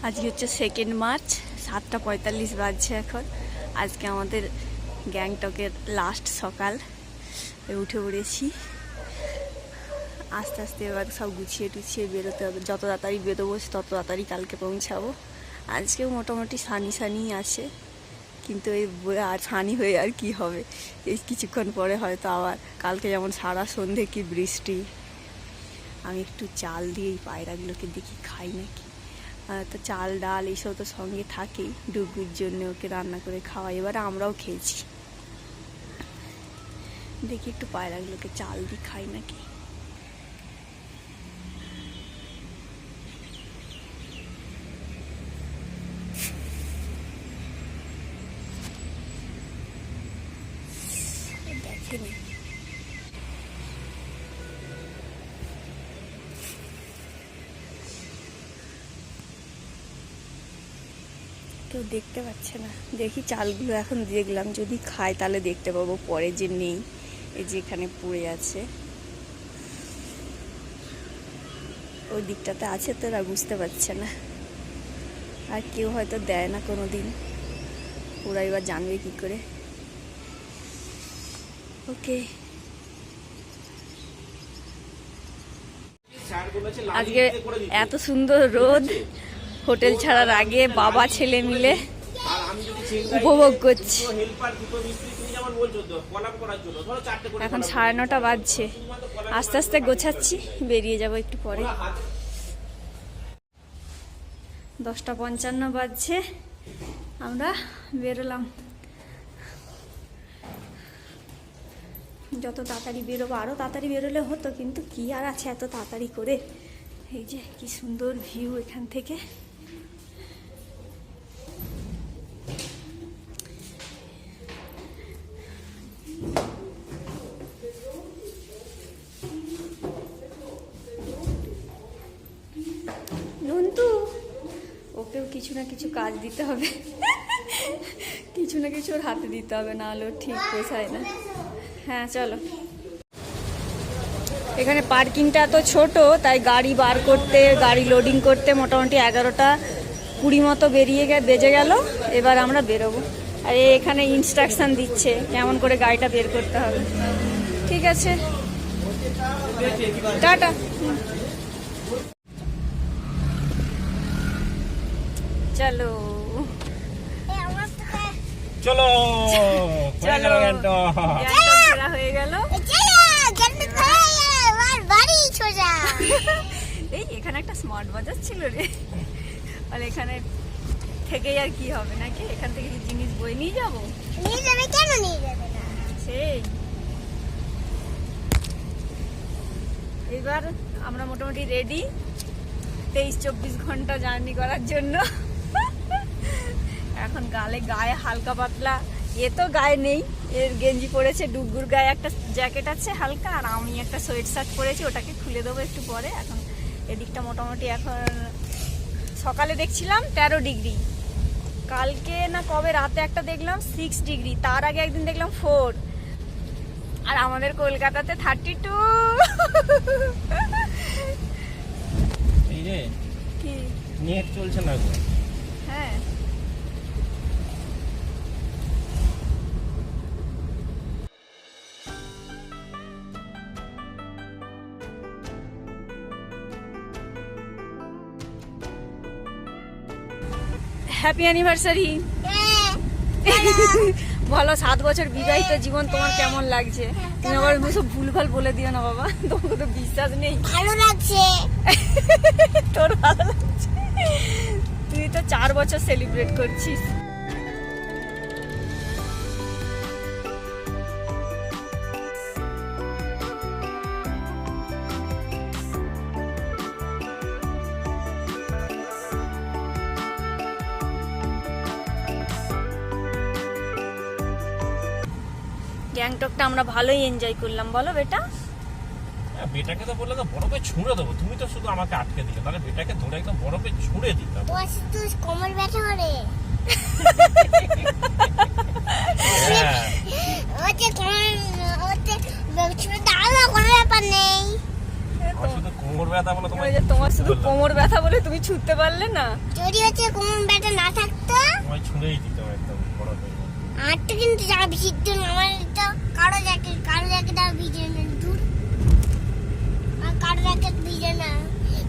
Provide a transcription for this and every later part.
আজকে হচ্ছে 2 মার্চ, 7:45 বাজছে এখন। আজকে আমাদের গ্যাংটকের লাস্ট সকাল, উঠে পড়েছি। আস্তে আস্তে এবার সব গুছিয়ে টুছিয়ে বেরোতে হবে। যত তাড়াতাড়ি বেরোবো তত তাড়াতাড়ি কালকে পৌঁছাবো। আজকেও মোটামুটি সানি সানি আছে, কিন্তু এই আর সানি হয়ে আর কি হবে। এই কিছুক্ষণ পরে হয়তো আবার কালকে যেমন সারা সন্ধে কি বৃষ্টি। আমি একটু চাল দিয়ে এই পায়রাগুলোকে দেখি খাই নাকি। তো চাল ডাল এইসব তো সঙ্গে থাকেই, ডুগুর জন্য ওকে রান্না করে খাওয়াই। এবারে আমরাও খেয়েছি, দেখি একটু পায়রাগুলোকে চাল দিয়ে খাই নাকি। দেখেনি কেউ, দেখতে পাচ্ছে না। দেখি চালগুলো এখন দেখলাম, যদি খায় তাহলে দেখতে পাবো, পরে যে নেই। এই যে এখানে পড়ে আছে, ওই দিকটাতে আছে তো ওরা বুঝতে পারছে না। আর কেউ হয়তো দেয় না কোনো দিন, ওরা এবার জানবে কি করে। ওকে, আজকে এত সুন্দর রোদ, হোটেল ছাড়ার আগে বাবা ছেলে মিলে উপভোগ করছি। এখন 9:30 বাজছে, আস্তে আস্তে গোছাচ্ছি, বেরিয়ে যাব একটু পরে। 10:55 বাজছে, আমরা বেরোলাম। যত তাড়াতাড়ি বেরোবো, আরও তাড়াতাড়ি বেরোলে হতো, কিন্তু কি আর আছে এত তাড়াতাড়ি করে। এই যে কি সুন্দর ভিউ এখান থেকে। নন্তু, ওকেও কিছু না কিছু কাজ দিতে হবে, কিছু না কিছু ওর হাতে দিতে হবে, না হলে ঠিক পোষায় না। হ্যাঁ চলো। এখানে পার্কিংটা তো ছোট, তাই গাড়ি বার করতে, গাড়ি লোডিং করতে মোটামুটি 11:20 মতো বেজে গেল। এবার আমরা বেরোবো। আর এখানে ইনস্ট্রাকশন দিচ্ছে কেমন করে গাড়িটা বের করতে হবে। ঠিক আছে, টাটা। চলো চলো চলো, হয়ে গেল। এই এখানে একটা স্মার্ট বাজার ছিল রে, আর এখানে থেকেই আর কি হবে নাকি, এখান থেকে কি জিনিস বই নিয়ে যাবো? নিয়ে যাবে, কেন নিয়ে যাবে না? সেই এবার আমরা মোটামুটি রেডি 23-24 ঘন্টা জার্নি করার জন্য। এখন গায়ে হালকা পাতলা, এ তো গায়ে নেই, এর গেঞ্জি পরেছে, ডুগুর গায়ে একটা জ্যাকেট আছে হালকা, আর আমি একটা সোয়েট শার্ট পরেছি, ওটাকে খুলে দেবো একটু পরে। এখন এদিকটা মোটামুটি এখন সকালে দেখছিলাম 13 ডিগ্রি, কালকে না কবে রাতে একটা দেখলাম 6 ডিগ্রি, তার আগে একদিন দেখলাম 4, আর আমাদের কলকাতাতে 32। এই রে কি নেট চলছে না গো? হ্যাঁ, হ্যাপি অ্যানিভার্সারি। বলো, 7 বছর বিবাহিত জীবন তোমার কেমন লাগছে? তুমি আবার সব ভুলভাল বলে দিও না বাবা, তোমাকে তো বিশ্বাস নেই। ভালো লাগছে। তোর ভালো লাগছে? তুই তো 4 বছর সেলিব্রেট করছিস। গ্যাংটকটা আমরা ভালোই এনজয় করলাম, বলো বেটা? বেটাকে তো বললে তো বরফে ছুঁড়ে দেবো, তুমি তো শুধু আমাকে আটকে দিলে, তাহলে বেটাকে ধরে একদম বরফে ছুঁড়ে দিতাম। তুই কোমর ব্যথা করে। ওতে ছুঁড়ে দাও, কোনো ব্যাপার নেই। শুধু কোমর ব্যথা বলে তোমার শুধু কোমর ব্যথা বলে তুমি ছুটতে পারলে না? যদি হচ্ছে কোমর ব্যথা না থাকতো তোমায় ছুঁড়েই দিতাম একদম বড় হয়ে গেলে। আর তো কিন্তু যা ভিজতো না, আমার তো কারো জ্যাকেট আর ভিজে না, দূর। আর কারো জ্যাকেট ভিজে না,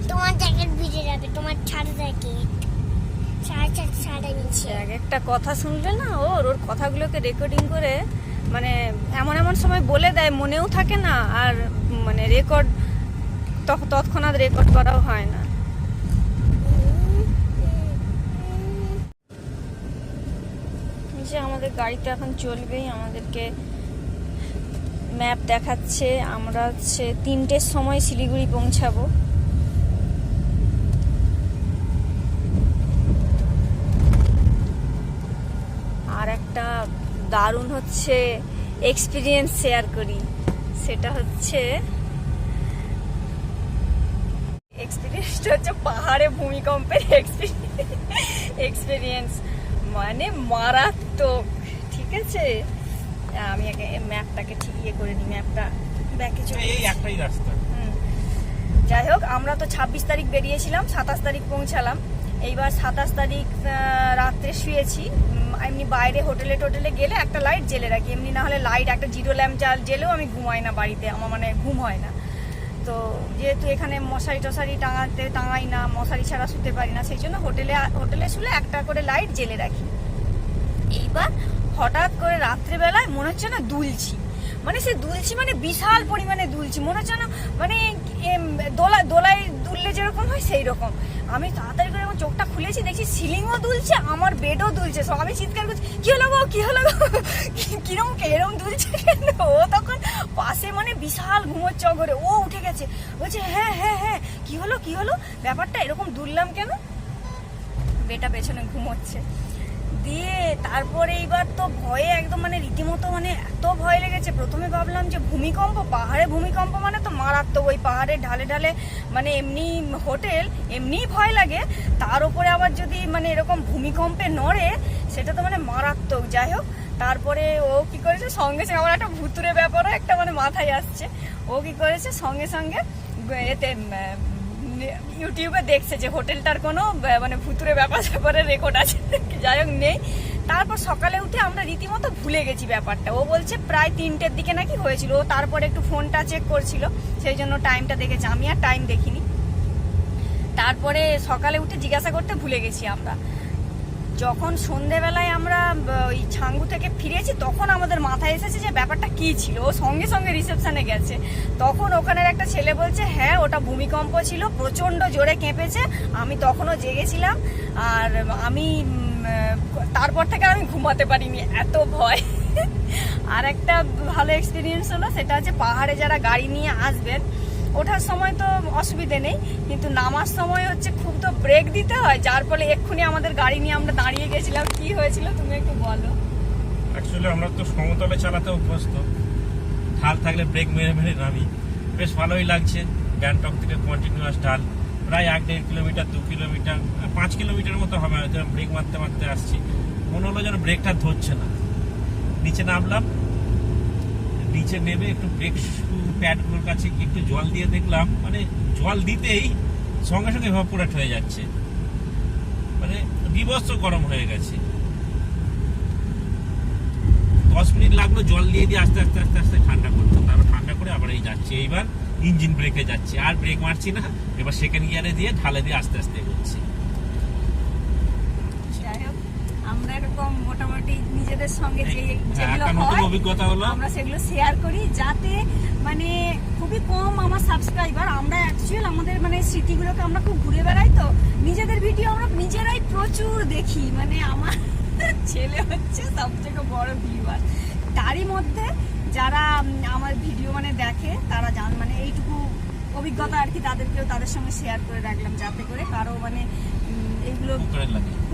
তোমার জ্যাকেট ভিজে যাবে, তোমার ছাড়া জ্যাকেট সাড়ে নিচে। এক একটা কথা শুনলে না ওর কথাগুলোকে রেকর্ডিং করে মানে এমন এমন সময় বলে দেয়, মনেও থাকে না, আর মানে রেকর্ড তৎক্ষণাৎ রেকর্ড করাও হয় না। যে আমাদের গাড়িতে এখন চলবেই, আমাদেরকে ম্যাপ দেখাচ্ছে আমরা হচ্ছে 3টের সময় শিলিগুড়ি পৌঁছাবো। আর একটা দারুণ হচ্ছে এক্সপিরিয়েন্স শেয়ার করি, সেটা হচ্ছে এক্সপিরিয়েন্সটা হচ্ছে পাহাড়ে ভূমিকম্পের এক্সপিরিয়েন্স, মানে মারাত্মক। ঠিক আছে, আমি আগে ম্যাপটাকে ঠিক ইয়ে করে নিই, ম্যাপটা ব্যাকে চলে এই একটাই রাস্তা। যাই হোক, আমরা তো 26 তারিখ বেরিয়েছিলাম, 27 তারিখ পৌঁছালাম। এইবার 27 তারিখ রাত্রে শুয়েছি। এমনি বাইরে হোটেলে গেলে একটা লাইট জেলে রাখি, এমনি না হলে লাইট একটা জিরো ল্যাম্প জেলেও আমি ঘুমাই না বাড়িতে, আমার মানে ঘুম হয় না। তো যেহেতু এখানে মশারি টশারি টাঙাই না, মশারি ছাড়া শুতে পারি না, সেই জন্য হোটেলে শুলে একটা করে লাইট জেলে রাখি। এইবার হঠাৎ করে রাত্রেবেলায় মনে হচ্ছে না দুলছি, মানে সে দুলছি মানে বিশাল পরিমাণে দুলছি, মনে হচ্ছে না মানে দোলায় দুললে যেরকম হয় সেই রকম। আমি তাড়াতাড়ি করে আমার চোখটা খুলেছি, দেখছি সিলিংও দুলছে, আমার বেডও দুলছে। সব আমি চিৎকার করছি, কি হলো গো, কি হলো গো, কিরম এরকম দুলছে কেন? ও তখন পাশে মানে বিশাল ঘুমোচ্ছে অঘরে, ও উঠে গেছে, বলছে হ্যাঁ হ্যাঁ হ্যাঁ কি হলো ব্যাপারটা এরকম দুললাম কেন? বেটা পেছনে ঘুমোচ্ছে। দিয়ে তারপরে এইবার তো ভয়ে একদম মানে রীতিমতো মানে এত ভয় লেগেছে। প্রথমে ভাবলাম যে ভূমিকম্প, পাহাড়ে ভূমিকম্প মানে তো মারাত্মক, ওই পাহাড়ের ঢালে মানে এমনি হোটেল এমনিই ভয় লাগে, তার উপরে আবার যদি মানে এরকম ভূমিকম্পে নড়ে সেটা তো মানে মারাত্মক। যাই হোক, তারপরে ও কি করেছে, সঙ্গে সঙ্গে আমার একটা ভুতুরে ব্যাপারও একটা মানে মাথায় আসছে। ও কি করেছে, সঙ্গে সঙ্গে এতে ইউটিউবে দেখছে যে হোটেলটার কোনো মানে ভুতুরে ব্যাপারে রেকর্ড আছে, যাই হোক নেই। তারপর সকালে উঠে আমরা রীতিমতো ভুলে গেছি ব্যাপারটা। ও বলছে প্রায় 3টের দিকে নাকি হয়েছিল, ও তারপরে একটু ফোনটা চেক করছিল, সেই জন্য টাইমটা দেখেছে, আমি আর টাইম দেখিনি। তারপরে সকালে উঠে জিজ্ঞাসা করতে ভুলে গেছি আমরা। যখন সন্ধেবেলায় আমরা ওই ছাঙ্গু থেকে ফিরেছি তখন আমাদের মাথায় এসেছে যে ব্যাপারটা কি ছিল। ও সঙ্গে সঙ্গে রিসেপশনে গেছে, তখন ওখানের একটা ছেলে বলছে হ্যাঁ ওটা ভূমিকম্প ছিল, প্রচন্ড জোরে কেঁপেছে, আমি তখনও জেগেছিলাম, আর আমি তারপর থেকে আমি ঘুমাতে পারিনি, এত ভয়। আর একটা ভালো এক্সপিরিয়েন্স হলো, সেটা হচ্ছে পাহাড়ে যারা গাড়ি নিয়ে আসবেন, ওঠার সময় তো অসুবিধে নেই, কিন্তু নামার সময় হচ্ছে খুব তো ব্রেক দিতে হয়, যার ফলে এক্ষুনি আমাদের গাড়ি নিয়ে আমরা দাঁড়িয়ে গেছিলাম। কি হয়েছিল তুমি একটু বলো। অ্যাকচুয়ালি আমরা তো সমতলে চালাতে অভ্যস্ত, ঢাল থাকলে ব্রেক মেরে মেরে নামি, বেশ ভালোই লাগছে। গ্যাংটক থেকে কন্টিনিউয়াস ঢাল, প্রায় 1-1.5 কিলোমিটার 2 কিলোমিটার 5 কিলোমিটার মতো হবে, হয়তো ব্রেক মারতে আসছি, মনে হলো যেন ব্রেকটা ধরছে না। নিচে নামলাম, নিচে নেমে একটু ব্রেক প্যাডগুলোর কাছে একটু জল দিয়ে দেখলাম, মানে জল দিতেই সঙ্গে সঙ্গে এভাপোরেট হয়ে যাচ্ছে, মানে বিভৎস গরম হয়ে গেছে। 10 মিনিট লাগলো জল দিয়ে আস্তে আস্তে আস্তে আস্তে ঠান্ডা করতে, তারপর ঠান্ডা করে আবার এই যাচ্ছে। এইবার ইঞ্জিন ব্রেকে যাচ্ছে, আর ব্রেক মারছি না, এবার সেকেন্ড গিয়ারে দিয়ে ঢালে দিয়ে আস্তে আস্তে এগোচ্ছি। যাই হোক, আমরা এরকম মোটামুটি নিজেদের সঙ্গে যেগুলো নতুন হয় অভিজ্ঞতা হলো, আমরা সেগুলো শেয়ার করি, যাতে মানে খুবই কম আমার সাবস্ক্রাইবার, আমরা অ্যাকচুয়াল আমাদের মানে স্মৃতিগুলোকে আমরা খুব ঘুরে বেড়াই, তো নিজেদের ভিডিও আমরা নিজেরাই প্রচুর দেখি, মানে আমার ছেলে হচ্ছে সবথেকে বড় ভিউয়ার। তারই মধ্যে যারা আমার ভিডিও মানে দেখে তারা মানে এইটুকু অভিজ্ঞতা আর কি তাদের সঙ্গে শেয়ার করে রাখলাম, যাতে করে কারো মানে এগুলো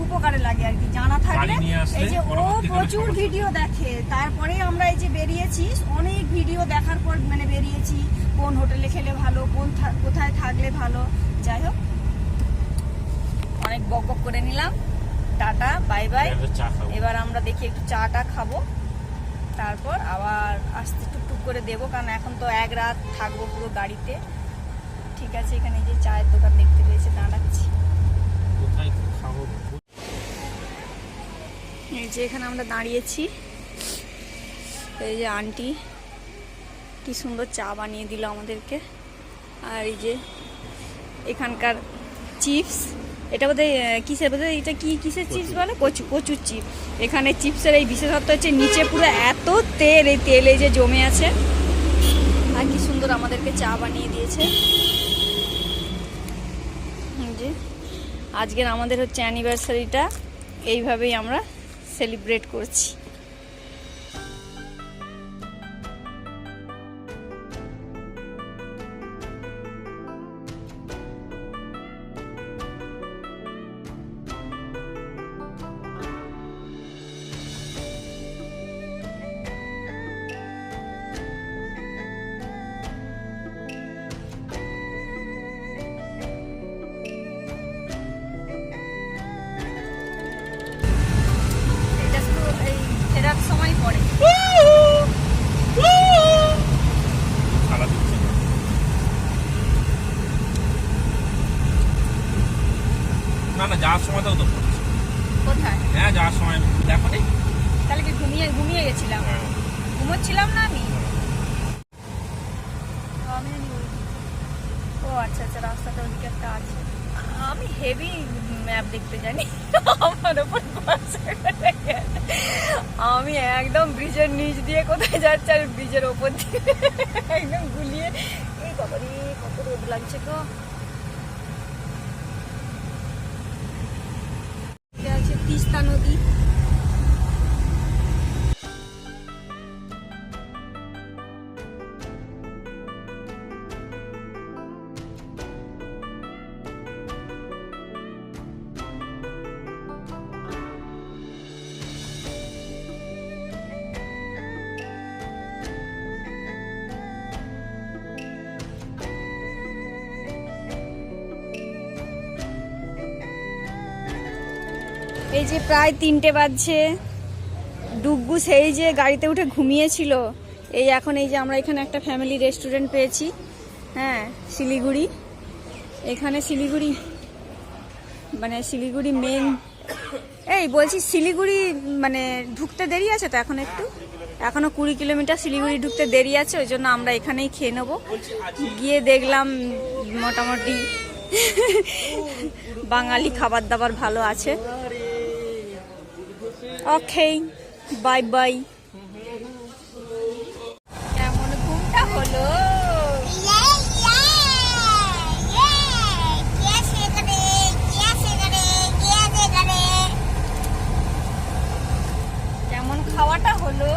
উপকারে লাগে আর কি, জানা থাকলে। এই যে ও প্রচুর ভিডিও দেখে, তারপরে আমরা এই যে বেরিয়েছি, অনেক ভিডিও দেখার পর মানে বেরিয়েছি, কোন হোটেলে খেলে ভালো, কোথায় থাকলে ভালো। যাই হোক, অনেক বক করে নিলাম, টাটা বাই বাই। এবার আমরা দেখি একটু চাটা খাবো, তারপর আবার আস্তে টুকটুক করে দেবো, কারণ এখন তো 1 রাত থাকবো পুরো গাড়িতে। ঠিক ঠিক আছে, এখানে যে চায়ের দোকান দেখতে পেয়েছে, দাঁড়াচ্ছি। কোথায় খাবো? এই যে এখানে আমরা দাঁড়িয়েছি, এই যে আন্টি কি সুন্দর চা বানিয়ে দিল আমাদেরকে। আর এই যে এখানকার চিপস, এটা বোধহয় কিসের, বোধহয় এটা কি কিসের চিপস বলে, কচুর চিপস। এখানে চিপসের এই বিশেষত্ব হচ্ছে নিচে পুরো এত তেল, এই তেল এই যে জমে আছে। আর কি সুন্দর আমাদেরকে চা বানিয়ে দিয়েছে। যে আজকের আমাদের হচ্ছে অ্যানিভার্সারিটা, এইভাবেই আমরা সেলিব্রেট করছি। এটা শুধু এই ফেরার সময় পড়ে। সারা দিচ্ছে না, যাওয়ার সময়তেও তো পড়ছে। কোথায়? হ্যাঁ, যাওয়ার সময় দেখো নি। তাহলে কি ঘুমিয়ে গেছিলাম? ঘুমোচ্ছিলাম না আমি। ও আচ্ছা আচ্ছা, রাস্তাটা ওদিকে একটা আছে। আমি হেভি ম্যাপ দেখতে জানি। আমার উপর ভরসা করে গেছে। আমি একদম ব্রিজের নিচ দিয়ে কোথায় যাচ্ছে, আর ব্রিজের ওপর দিয়ে একদম গুলিয়ে। এই বাবা রে, কত রোদ লাগছে গো। আছে তিস্তা নদী। এই যে প্রায় 3টে বাজছে, ডুগ্গু সেই যে গাড়িতে উঠে ঘুমিয়েছিল। এই এখন এই যে আমরা এখানে একটা ফ্যামিলি রেস্টুরেন্ট পেয়েছি, হ্যাঁ, শিলিগুড়ি। এখানে শিলিগুড়ি মানে শিলিগুড়ি মেন। এই বলছি শিলিগুড়ি মানে ঢুকতে দেরি আছে তো, এখন এখনো 20 কিলোমিটার শিলিগুড়ি ঢুকতে দেরি আছে, ওই জন্য আমরা এখানেই খেয়ে নেবো। গিয়ে দেখলাম মোটামুটি বাঙালি খাবার দাবার ভালো আছে। ওকে, বাই বাই। কেমন ঘুমটা হলো? কেমন খাওয়াটা হলো?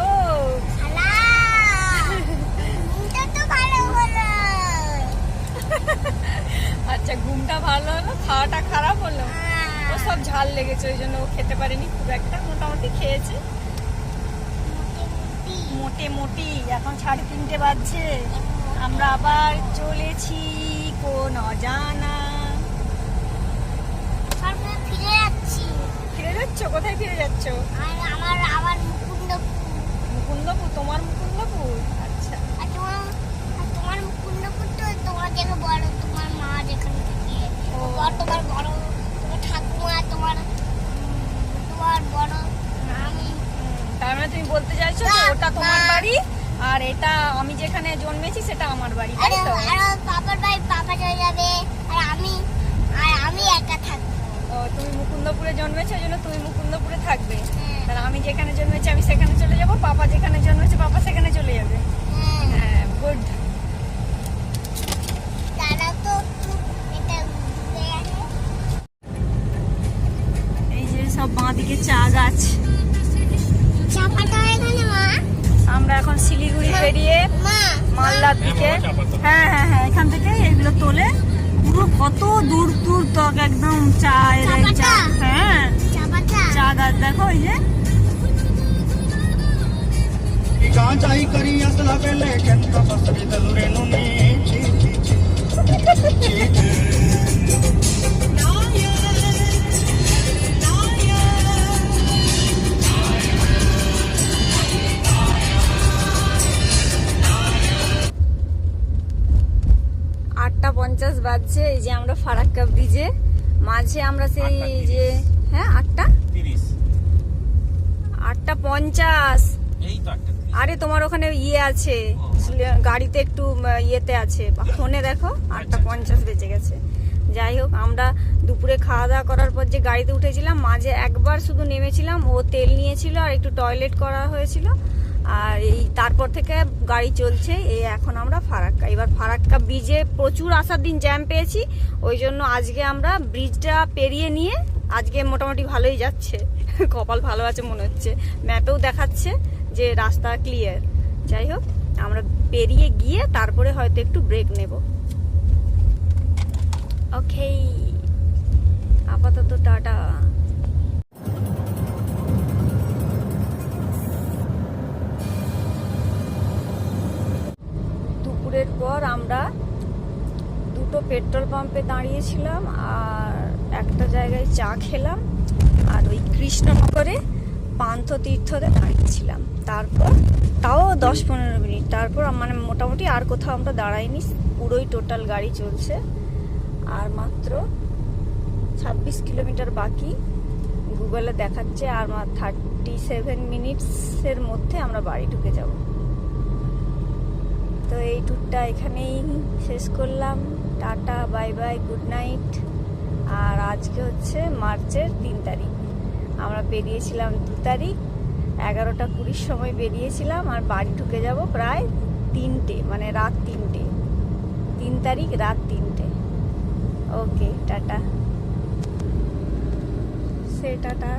আচ্ছা, ঘুমটা ভালো হলো, খাওয়াটা খারাপ হলো। ও সব ঝাল লেগেছে, ওই জন্য ও খেতে পারেনি খুব একটা, মোটামুটি খেয়েছে মোটামুটি। এখন 3:30 বাজছে, আমরা আবার চলেছি কোন অজানা। ফিরে যাচ্ছ? কোথায় ফিরে যাচ্ছ? আমার মুকুন্দপুর। তোমার মুকুন্দপুর? আচ্ছা, তোমার মুকুন্দপুর তো তোমার থেকে বড়, তোমার মা যেখানে থাকে, তোমার বড়, তোমার ঠাকুমা, তোমার বড় আমি। তার মানে তুমি বলতে চাইছো যে ওটা তোমার বাড়ি, আর এটা আমি যেখানে জন্মেছি সেটা আমার বাড়ি, তাই তো? আর পাপার বাড়ি পাপা চলে যাবে, আর আমি একা থাকবো। ও, তুমি মুকুন্দপুরে জন্মেছো, ওই জন্য তুমি মুকুন্দপুরে থাকবে। আর আমি যেখানে জন্মেছি আমি সেখানে চলে যাব, পাপা যেখানে জন্মেছে পাপা সেখানে চলে যাবে। হ্যাঁ, গুড। এই যে সব বাঁ দিকে চা গাছ। আমরা এখন শিলিগুড়ি পেরিয়ে মালদার দিকে। হ্যাঁ হ্যাঁ হ্যাঁ, এখান থেকে এগুলো তোলে পুরো কত দূর দূর তক একদম চায়ের এই চা। হ্যাঁ, চা গাছ দেখো, এই যে गांजाई करी असला पेले केंत बसरी दलुरे नुनी ची ची ची ची 8:50 বাজে, মাঝে আমরা সেই 8:30 যে হ্যাঁ 30 8:50। এই তো 8:30। আরে তোমার ওখানে ইয়ে আছে, গাড়িতে একটু ইয়েতে আছে, ফোনে দেখো 8:50 বেজে গেছে। যাই হোক, আমরা দুপুরে খাওয়া দাওয়া করার পর যে গাড়িতে উঠেছিলাম, মাঝে একবার শুধু নেমেছিলাম, ও তেল নিয়েছিল আর একটু টয়লেট করা হয়েছিল, আর এই তারপর থেকে গাড়ি চলছে। এই এখন আমরা ফারাক্কা, এবার ফারাক্কা ব্রিজে প্রচুর আসার দিন জ্যাম পেয়েছি, ওই জন্য আজকে আমরা ব্রিজটা পেরিয়ে নিয়ে আজকে মোটামুটি ভালোই যাচ্ছে। কপাল ভালো আছে মনে হচ্ছে, ম্যাপেও দেখাচ্ছে যে রাস্তা ক্লিয়ার। যাই হোক, আমরা পেরিয়ে গিয়ে তারপরে হয়তো একটু ব্রেক নেব। ওকে, আপাতত টাটা। দুপুরের পর আমরা দুটো পেট্রোল পাম্পে দাঁড়িয়েছিলাম আর একটা জায়গায় চা খেলাম, আর ওই কৃষ্ণনগরে পান্থতীর্থতে দাঁড়িয়েছিলাম। তারপর তাও 10-15 মিনিট, তারপর মানে মোটামুটি আর কোথাও আমরা দাঁড়াইনি, পুরোই টোটাল গাড়ি চলছে। আর মাত্র 26 কিলোমিটার বাকি, গুগলে দেখাচ্ছে আর 37 মিনিটসের মধ্যে আমরা বাড়ি ঢুকে যাব। তো এই ট্যুরটা এখানেই শেষ করলাম। Tata, bye bye, good night. আর আজকে হচ্ছে মার্চের 3 তারিখ, আমরা বেরিয়েছিলাম 2 তারিখ 11:20 সময় বেরিয়েছিলাম, আর বাড়ি ঢুকে যাব প্রায় 3টে, মানে রাত 3টে। 3 তারিখ রাত 3টে। ওকে, টাটা, সে টাটা।